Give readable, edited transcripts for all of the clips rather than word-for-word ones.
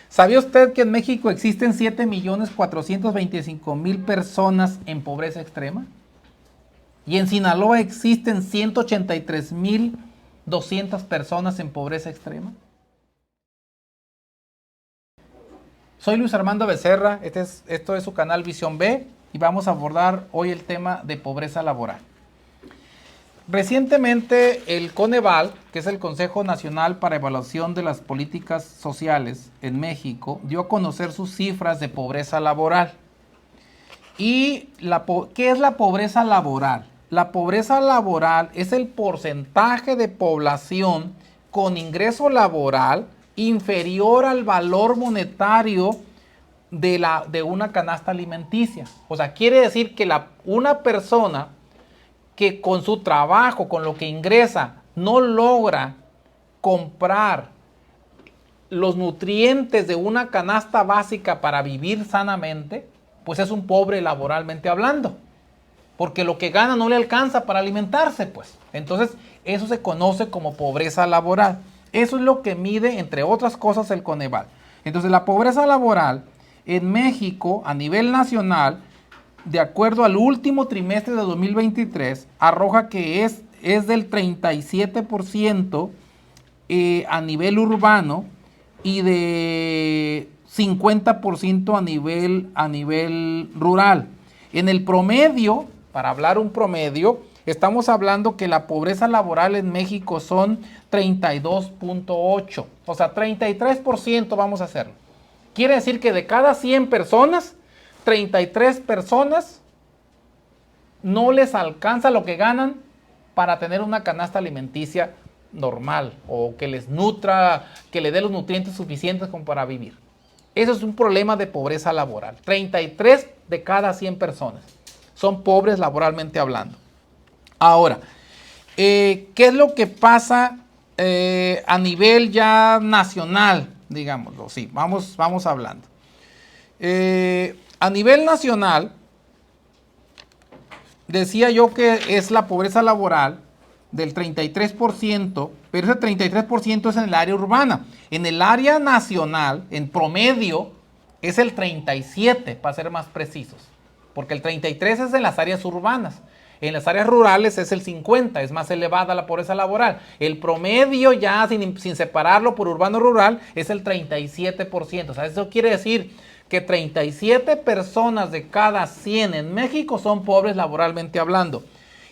¿Sabía usted que en México existen 7.425.000 personas en pobreza extrema? Y en Sinaloa existen 183.200 personas en pobreza extrema. Soy Luis Armando Becerra, esto es su canal Visión B y vamos a abordar hoy el tema de pobreza laboral. Recientemente el Coneval, que es el Consejo Nacional para Evaluación de las Políticas Sociales en México, dio a conocer sus cifras de pobreza laboral. ¿Y qué es la pobreza laboral? La pobreza laboral es el porcentaje de población con ingreso laboral inferior al valor monetario de una canasta alimenticia. O sea, quiere decir que una persona que con su trabajo, con lo que ingresa, no logra comprar los nutrientes de una canasta básica para vivir sanamente, pues es un pobre laboralmente hablando, porque lo que gana no le alcanza para alimentarse, pues. Entonces, eso se conoce como pobreza laboral. Eso es lo que mide, entre otras cosas, el Coneval. Entonces, la pobreza laboral en México, a nivel nacional, de acuerdo al último trimestre de 2023, arroja que es del 37% a nivel urbano y de 50% a nivel rural. En el promedio, para hablar un promedio, estamos hablando que la pobreza laboral en México son 32.8, o sea, 33% vamos a hacerlo. Quiere decir que de cada 100 personas, 33 personas no les alcanza lo que ganan para tener una canasta alimenticia normal o que les nutra, que le dé los nutrientes suficientes como para vivir. Eso es un problema de pobreza laboral. 33 de cada 100 personas son pobres laboralmente hablando. Ahora, ¿qué es lo que pasa a nivel ya nacional? Digámoslo, sí, vamos hablando. A nivel nacional, decía yo que es la pobreza laboral del 33%, pero ese 33% es en el área urbana. En el área nacional, en promedio, es el 37%, para ser más precisos, porque el 33% es en las áreas urbanas. En las áreas rurales es el 50%, es más elevada la pobreza laboral. El promedio ya sin separarlo por urbano-rural es el 37%. O sea, eso quiere decir que 37 personas de cada 100 en México son pobres laboralmente hablando.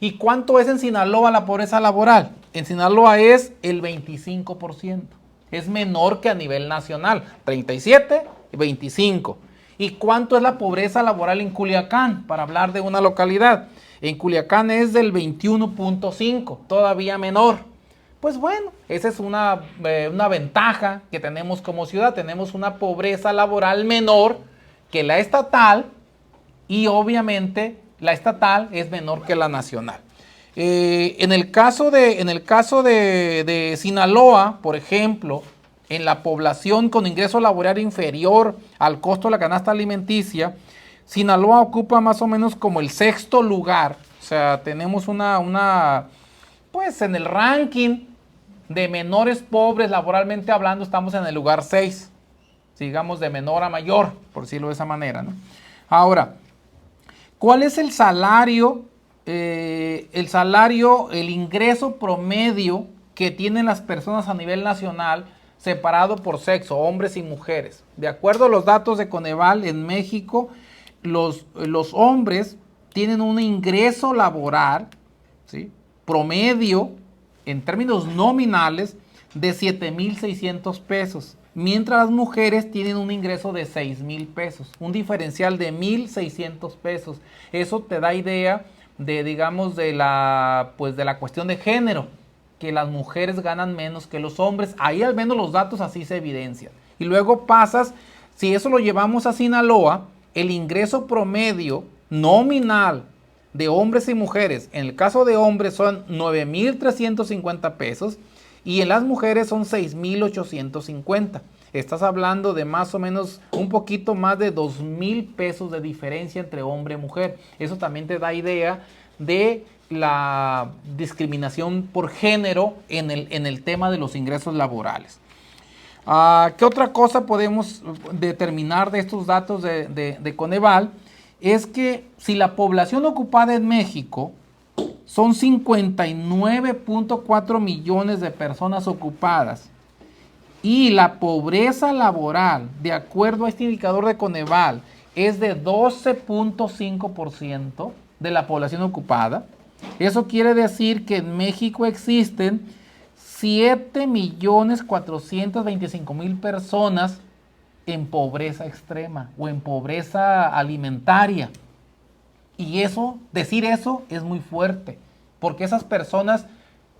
¿Y cuánto es en Sinaloa la pobreza laboral? En Sinaloa es el 25%. Es menor que a nivel nacional. 37 y 25. ¿Y cuánto es la pobreza laboral en Culiacán? Para hablar de una localidad. En Culiacán es del 21.5, todavía menor. Pues bueno, esa es una ventaja que tenemos como ciudad. Tenemos una pobreza laboral menor que la estatal y obviamente la estatal es menor que la nacional. En el caso de Sinaloa, por ejemplo, en la población con ingreso laboral inferior al costo de la canasta alimenticia, Sinaloa ocupa más o menos como el 6º lugar. O sea, tenemos pues en el ranking de menores pobres laboralmente hablando, estamos en el lugar 6. Digamos de menor a mayor, por decirlo de esa manera, ¿no? Ahora, ¿cuál es el salario? El ingreso promedio que tienen las personas a nivel nacional separado por sexo, hombres y mujeres. De acuerdo a los datos de Coneval, en México, los hombres tienen un ingreso laboral, ¿sí?, promedio, en términos nominales, de 7,600 pesos, mientras las mujeres tienen un ingreso de 6,000 pesos, un diferencial de 1,600 pesos. Eso te da idea de, digamos, de la cuestión de género, que las mujeres ganan menos que los hombres. Ahí al menos los datos así se evidencian. Y luego si eso lo llevamos a Sinaloa, el ingreso promedio nominal de hombres y mujeres, en el caso de hombres son 9,350 pesos y en las mujeres son 6,850. Estás hablando de más o menos un poquito más de 2,000 pesos de diferencia entre hombre y mujer. Eso también te da idea de la discriminación por género en el tema de los ingresos laborales. ¿Qué otra cosa podemos determinar de estos datos de Coneval? Es que si la población ocupada en México son 59.4 millones de personas ocupadas y la pobreza laboral, de acuerdo a este indicador de Coneval, es de 12.5% de la población ocupada, eso quiere decir que en México existen 7.425.000 personas en pobreza extrema o en pobreza alimentaria. Y eso, decir eso es muy fuerte, porque esas personas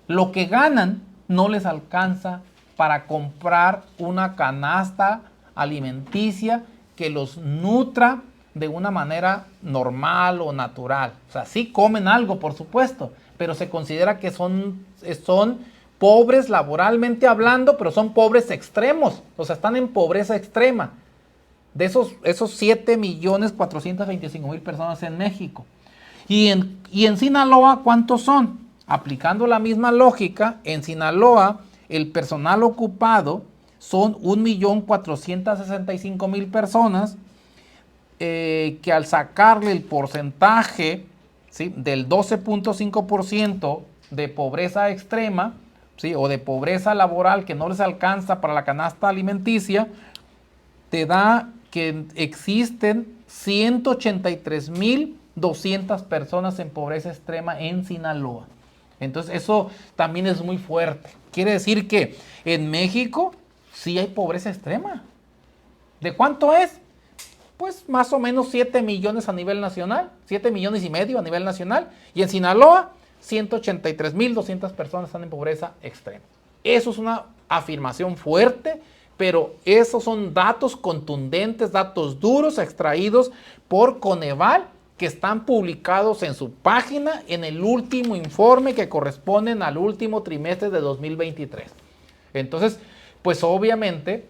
lo que ganan no les alcanza para comprar una canasta alimenticia que los nutra de una manera normal o natural. O sea, sí comen algo, por supuesto, pero se considera que son pobres laboralmente hablando, pero son pobres extremos. O sea, están en pobreza extrema. De esos 7.425.000 personas en México. Y en Sinaloa, ¿cuántos son? Aplicando la misma lógica, en Sinaloa el personal ocupado son 1.465.000 personas, que al sacarle el porcentaje, ¿sí?, del 12.5% de pobreza extrema, ¿sí?, o de pobreza laboral que no les alcanza para la canasta alimenticia, te da que existen 183.200 personas en pobreza extrema en Sinaloa. Entonces eso también es muy fuerte. Quiere decir que en México sí hay pobreza extrema. ¿De cuánto es? Pues más o menos 7 millones a nivel nacional, 7 millones y medio a nivel nacional. Y en Sinaloa, 183.200 personas están en pobreza extrema. Eso es una afirmación fuerte, pero esos son datos contundentes, datos duros extraídos por Coneval, que están publicados en su página en el último informe que corresponden al último trimestre de 2023. Entonces, pues obviamente,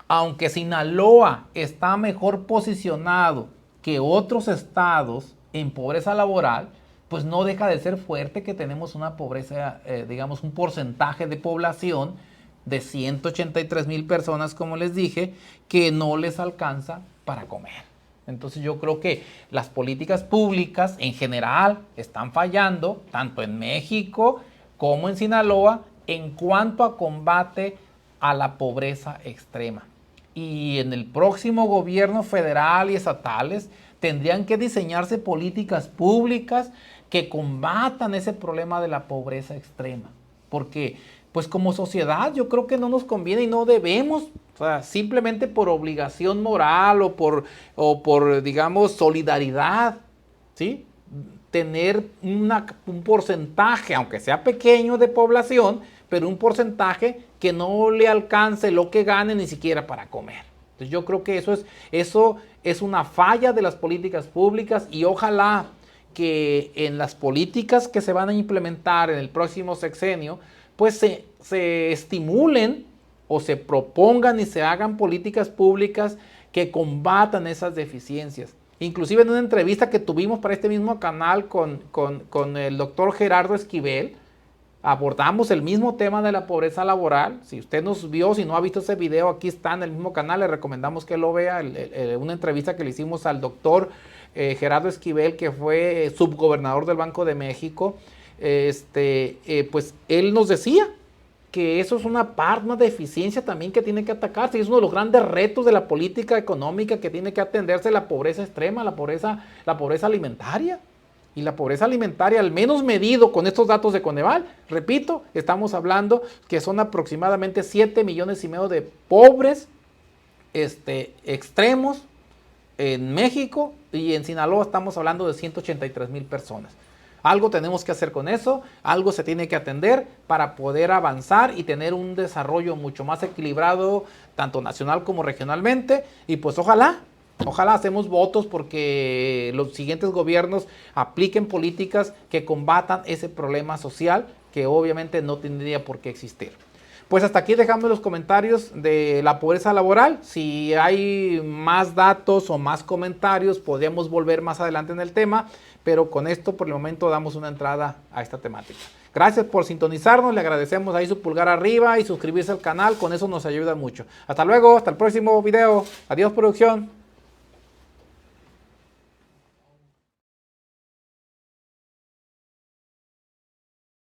aunque Sinaloa está mejor posicionado que otros estados en pobreza laboral, pues no deja de ser fuerte que tenemos una pobreza, digamos, un porcentaje de población de 183.000 personas, como les dije, que no les alcanza para comer. Entonces yo creo que las políticas públicas en general están fallando, tanto en México como en Sinaloa, en cuanto a combate a la pobreza extrema. Y en el próximo gobierno federal y estatales tendrían que diseñarse políticas públicas que combatan ese problema de la pobreza extrema. Porque pues como sociedad yo creo que no nos conviene y no debemos, o sea, simplemente por obligación moral o por digamos, solidaridad, ¿sí?, tener un porcentaje, aunque sea pequeño, de población, pero un porcentaje que no le alcance lo que gane ni siquiera para comer. Entonces yo creo que eso es una falla de las políticas públicas, y ojalá que en las políticas que se van a implementar en el próximo sexenio, pues se estimulen o se propongan y se hagan políticas públicas que combatan esas deficiencias. Inclusive en una entrevista que tuvimos para este mismo canal con el doctor Gerardo Esquivel, abordamos el mismo tema de la pobreza laboral. Si usted nos vio, si no ha visto ese video, aquí está en el mismo canal, le recomendamos que lo vea, una entrevista que le hicimos al doctor Gerardo Esquivel, que fue subgobernador del Banco de México. Pues él nos decía que eso es una deficiencia también que tiene que atacarse, y es uno de los grandes retos de la política económica, que tiene que atenderse la pobreza extrema, la pobreza alimentaria. Y la pobreza alimentaria, al menos medido con estos datos de Coneval, repito, estamos hablando que son aproximadamente 7 millones y medio de pobres extremos en México, y en Sinaloa estamos hablando de 183.000 personas. Algo tenemos que hacer con eso, algo se tiene que atender para poder avanzar y tener un desarrollo mucho más equilibrado, tanto nacional como regionalmente, y pues ojalá hacemos votos porque los siguientes gobiernos apliquen políticas que combatan ese problema social que obviamente no tendría por qué existir. Pues hasta aquí dejamos los comentarios de la pobreza laboral. Si hay más datos o más comentarios, podríamos volver más adelante en el tema, pero con esto por el momento damos una entrada a esta temática. Gracias por sintonizarnos, le agradecemos ahí su pulgar arriba y suscribirse al canal, con eso nos ayuda mucho. Hasta luego, hasta el próximo video. Adiós, producción.